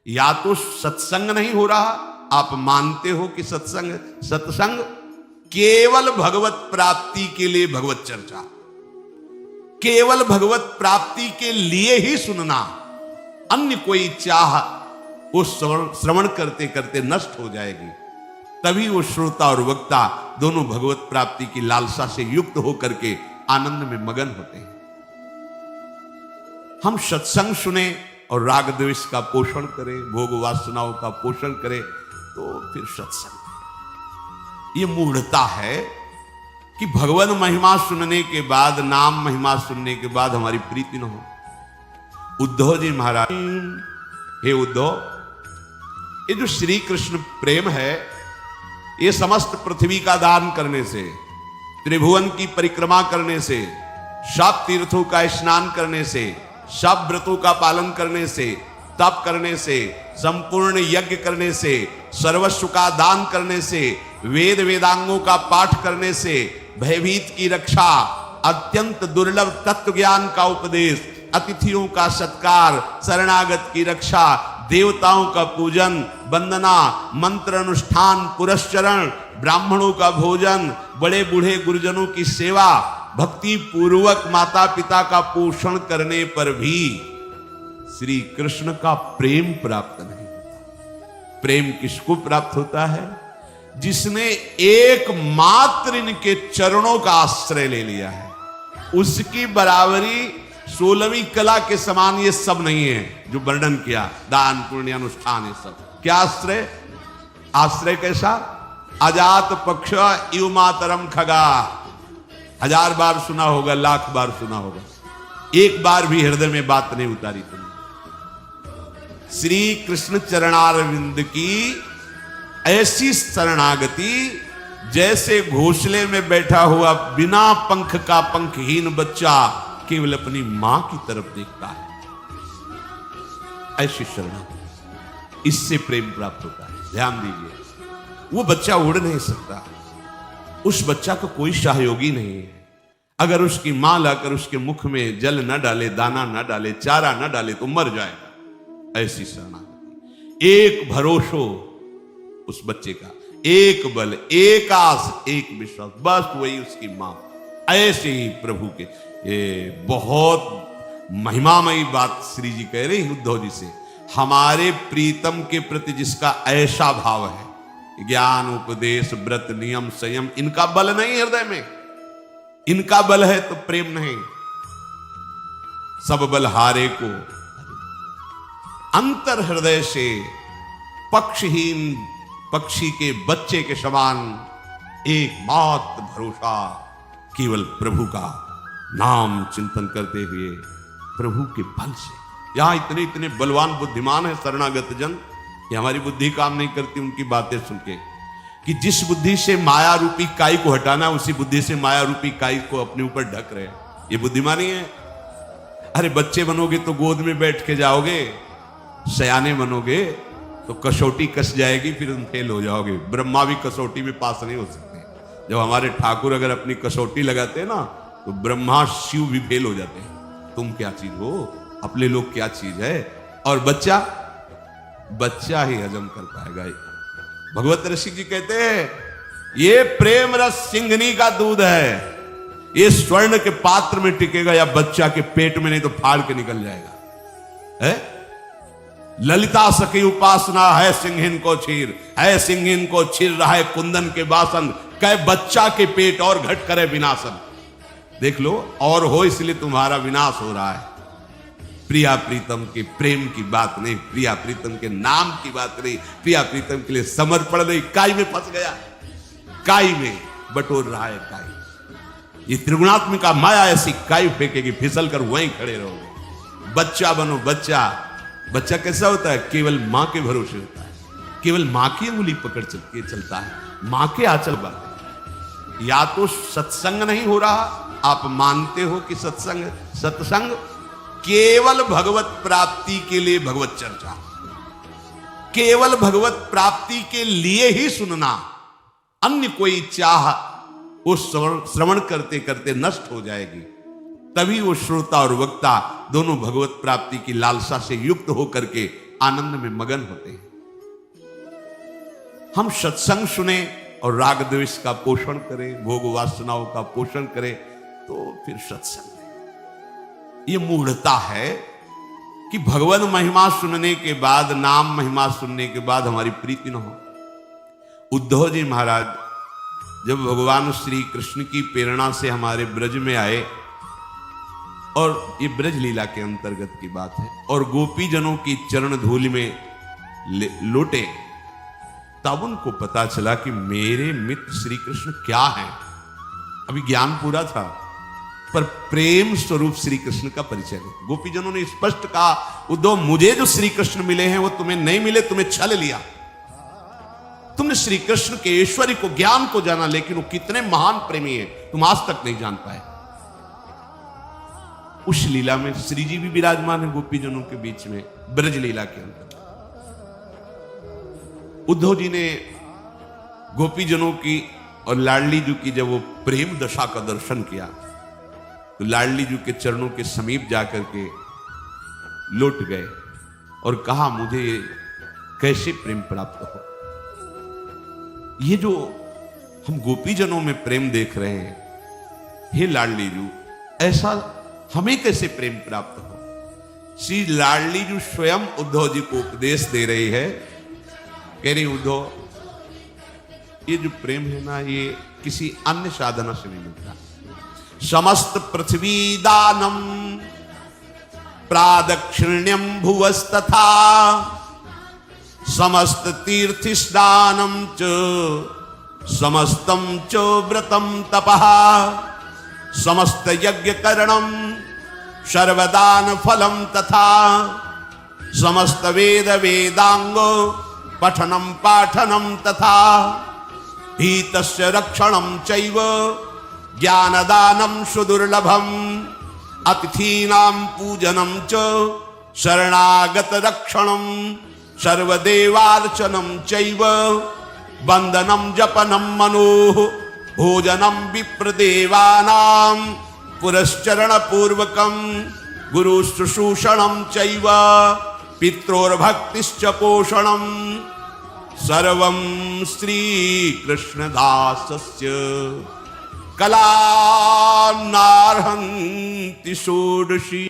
या तो सत्संग नहीं हो रहा, आप मानते हो कि सत्संग, सत्संग केवल भगवत प्राप्ति के लिए भगवत चर्चा, केवल भगवत प्राप्ति के लिए ही सुनना, अन्य कोई चाह वो श्रवण करते करते नष्ट हो जाएगी। तभी वो श्रोता और वक्ता दोनों भगवत प्राप्ति की लालसा से युक्त होकर के आनंद में मगन होते हैं। हम सत्संग सुने और राग द्वेष का पोषण करें, भोग वासनाओं का पोषण करें, तो फिर सत्संग। ये मूढ़ता है कि भगवान महिमा सुनने के बाद, नाम महिमा सुनने के बाद हमारी प्रीति न हो। उद्धव जी महाराज, हे उद्धव, ये जो श्री कृष्ण प्रेम है, ये समस्त पृथ्वी का दान करने से, त्रिभुवन की परिक्रमा करने से, सब तीर्थों का स्नान करने से, सब व्रतों का पालन करने से, तप करने से, संपूर्ण यज्ञ करने से, सर्वस्व का दान करने से, वेद वेदांगों का पाठ करने से, भयभीत की रक्षा, अत्यंत दुर्लभ तत्व ज्ञान का उपदेश, अतिथियों का सत्कार, शरणागत की रक्षा, देवताओं का पूजन, वंदना, मंत्र अनुष्ठान, पुरस्चरण, ब्राह्मणों का भोजन, बड़े बूढ़े गुरुजनों की सेवा, भक्ति पूर्वक माता पिता का पोषण करने पर भी श्री कृष्ण का प्रेम प्राप्त नहीं होता। प्रेम किसको प्राप्त होता है? जिसने एकमात्र इनके चरणों का आश्रय ले लिया है। उसकी बराबरी 16वीं कला के समान ये सब नहीं है जो वर्णन किया, दान पुण्य अनुष्ठान, ये सब क्या आश्रय? आश्रय कैसा? अजात पक्ष इव मातरम खगा। 1000 बार सुना होगा, लाख बार सुना होगा, एक बार भी हृदय में बात नहीं उतारी तुमने। श्री कृष्ण चरणारविंद की ऐसी शरणागति, जैसे घोंसले में बैठा हुआ बिना पंख का पंखहीन बच्चा केवल अपनी मां की तरफ देखता है, ऐसी शरणागति, इससे प्रेम प्राप्त होता है। ध्यान दीजिए, वो बच्चा उड़ नहीं सकता, उस बच्चा को कोई सहयोगी नहीं है। अगर उसकी मां लाकर उसके मुख में जल न डाले, दाना न डाले, चारा न डाले तो मर जाएगा। ऐसी शरणागति, एक भरोसो उस बच्चे का, एक बल, एक आस, एक विश्वास, बस वही उसकी मां। ऐसे ही प्रभु के, ये बहुत महिमामयी बात श्री जी कह रहे हैं उद्धव जी से। हमारे प्रीतम के प्रति जिसका ऐसा भाव है, ज्ञान उपदेश व्रत नियम संयम, इनका बल नहीं हृदय में, इनका बल है तो प्रेम नहीं। सब बल हारे को अंतर हृदय से पक्षहीन पक्षी के बच्चे के समान एकमात्र भरोसा केवल प्रभु का नाम चिंतन करते हुए, प्रभु के बल से। यहां इतने इतने बलवान बुद्धिमान है शरणागत जन कि हमारी बुद्धि काम नहीं करती उनकी बातें सुन के, कि जिस बुद्धि से माया रूपी काई को हटाना, उसी बुद्धि से माया रूपी काई को अपने ऊपर ढक रहे। ये बुद्धिमानी है। अरे बच्चे बनोगे तो गोद में बैठ के जाओगे, सयाने बनोगे तो कसौटी कस जाएगी, फिर तुम फेल हो जाओगे। ब्रह्मा भी कसौटी में पास नहीं हो सकते। जब हमारे ठाकुर अगर अपनी कसौटी लगाते हैं ना, तो ब्रह्मा शिव भी फेल हो जाते हैं। तुम क्या चीज हो, अपने लोग क्या चीज है। और बच्चा, बच्चा ही हजम कर पाएगा। भगवत ऋषि जी कहते हैं, ये प्रेम रस सिंघनी का दूध है, ये स्वर्ण के पात्र में टिकेगा या बच्चा के पेट में, नहीं तो फाड़ के निकल जाएगा। है ललिता सखी उपासना है सिंहिन को छीर, है सिंहिन को छीर रहा है कुंदन के बासन, कह बच्चा के पेट और घट करे विनाशन। देख लो, और हो इसलिए तुम्हारा विनाश हो रहा है। प्रिया प्रीतम के प्रेम की बात नहीं, प्रिया प्रीतम के नाम की बात नहीं, प्रिया प्रीतम के लिए समर्पण नहीं। काई में फंस गया, काई में बटोर रहा है काई। ये त्रिगुणात्मिका माया ऐसी काई फेंकेगी, फिसल कर वहीं खड़े रहोगे। बच्चा बनो, बच्चा। बच्चा कैसा होता है? केवल मां के भरोसे होता है, केवल मां की अंगुली पकड़ के चलता है, मां के आंचल बात। या तो सत्संग नहीं हो रहा, आप मानते हो कि सत्संग, सत्संग केवल भगवत प्राप्ति के लिए भगवत चर्चा, केवल भगवत प्राप्ति के लिए ही सुनना, अन्य कोई चाह वो श्रवण करते करते नष्ट हो जाएगी। तभी वो श्रोता और वक्ता दोनों भगवत प्राप्ति की लालसा से युक्त होकर के आनंद में मगन होते हैं। हम सत्संग सुने और राग द्वेष का पोषण करें, भोग वासनाओं का पोषण करें, तो फिर सत्संग नहीं। ये मूढ़ता है कि भगवत महिमा सुनने के बाद, नाम महिमा सुनने के बाद हमारी प्रीति न हो। उद्धव जी महाराज जब भगवान श्री कृष्ण की प्रेरणा से हमारे ब्रज में आए, और ये ब्रज लीला के अंतर्गत की बात है, और गोपी जनों की चरण धूलि में लोटे, तब उनको पता चला कि मेरे मित्र श्री कृष्ण क्या हैं। अभी ज्ञान पूरा था, पर प्रेम स्वरूप श्री कृष्ण का परिचय नहीं। गोपी जनों ने स्पष्ट कहा, उद्धव मुझे जो श्री कृष्ण मिले हैं वो तुम्हें नहीं मिले, तुम्हें छल लिया। तुमने श्री कृष्ण के ऐश्वर्य को, ज्ञान को जाना, लेकिन वो कितने महान प्रेमी है तुम आज तक नहीं जान पाए। उस लीला में श्री जी भी विराजमान है गोपी जनों के बीच में, ब्रज लीला के अंदर। उद्धव जी ने गोपी जनों की और लाडली जी की जब वो प्रेम दशा का दर्शन किया, तो लाडली जी के चरणों के समीप जाकर के लौट गए और कहा, मुझे कैसे प्रेम प्राप्त हो। ये जो हम गोपी जनों में प्रेम देख रहे हैं, हे लाडली जी, ऐसा हमें कैसे प्रेम प्राप्त हो। श्री लाडली जी स्वयं उद्धव जी को उपदेश दे रही है, कह रही, उद्धव ये जो प्रेम है ना, ये किसी अन्य साधना से नहीं मिलता। समस्त पृथ्वी दानम प्रादक्षिण्यम भुवस्तथा समस्त तीर्थ स्नानम च समस्तम च व्रतम तपः समस्त यज्ञ करणम सर्वदान फलम तथा समस्त वेद वेदांगो पठनम पाठनम तथा भीतस्य रक्षणम चैव ज्ञानदानम सुदुर्लभम अतिथीनां पूजनम च शरणागत रक्षणम सर्वदेवार्चनम चैव वंदनम जपनम मनोः भोजनम विप्रदेवानां पुरश्चरण पूर्वकम गुरु शुश्रूषणम चैव पित्रोर्भक्तिश्च पोषणम सर्वं श्री कृष्णदासस्य कलानार्हन्ति षोडशी।